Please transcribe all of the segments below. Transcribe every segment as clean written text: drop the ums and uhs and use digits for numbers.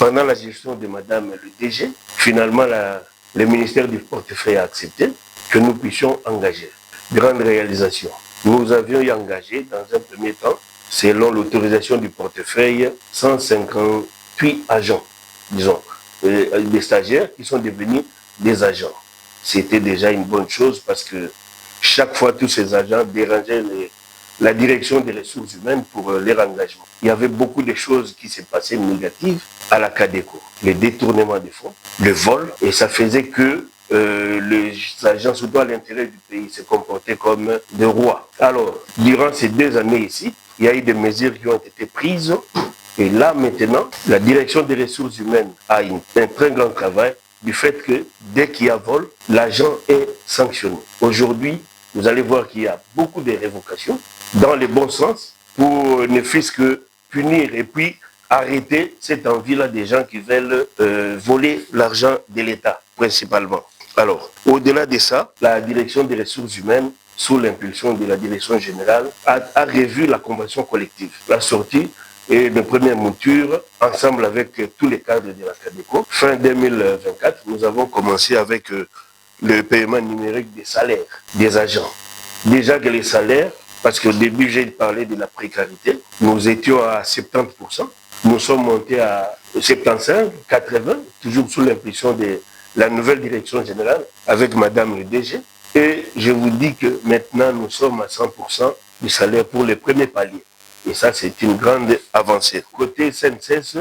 pendant la gestion de Madame le DG, finalement, le ministère du Portefeuille a accepté que nous puissions engager. Grande réalisation. Nous avions engagé, dans un premier temps, selon l'autorisation du portefeuille, 158 agents, disons, des stagiaires qui sont devenus des agents. C'était déjà une bonne chose parce que chaque fois, tous ces agents dérangeaient la direction des ressources humaines pour leur engagement. Il y avait beaucoup de choses qui se passaient négatives à la CADECO. Le détournement des fonds, le vol, et ça faisait que les agents, surtout à l'intérieur du pays, se comportaient comme des rois. Alors, durant ces 2 années ici, il y a eu des mesures qui ont été prises. Et là, maintenant, la direction des ressources humaines a un très grand travail du fait que dès qu'il y a vol, l'agent est sanctionné. Aujourd'hui, vous allez voir qu'il y a beaucoup de révocations dans le bon sens pour ne fût-ce que punir et puis arrêter cette envie-là des gens qui veulent voler l'argent de l'État, principalement. Alors, au-delà de ça, la direction des ressources humaines, sous l'impulsion de la direction générale, a revu la convention collective. La sortie et de première mouture, ensemble avec tous les cadres de la CADECO. Fin 2024, nous avons commencé avec le paiement numérique des salaires des agents. Déjà que les salaires, parce qu'au début j'ai parlé de la précarité, nous étions à 70%, nous sommes montés à 75, 80, toujours sous l'impulsion de la nouvelle direction générale avec Madame le DG. Et je vous dis que maintenant nous sommes à 100% du salaire pour les premiers paliers. Et ça, c'est une grande avancée. Côté CNCS,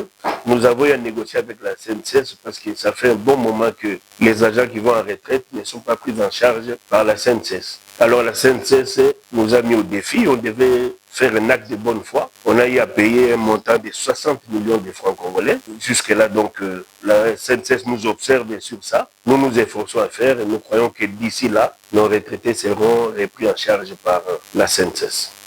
nous avons eu à négocier avec la CNCS parce que ça fait un bon moment que les agents qui vont en retraite ne sont pas pris en charge par la CNCS. Alors la CNCS nous a mis au défi, on devait faire un acte de bonne foi. On a eu à payer un montant de 60 millions de francs congolais. Jusque-là, donc, la CNCS nous observe sur ça. Nous nous efforçons à faire et nous croyons que d'ici là, nos retraités seront repris en charge par la CNCS.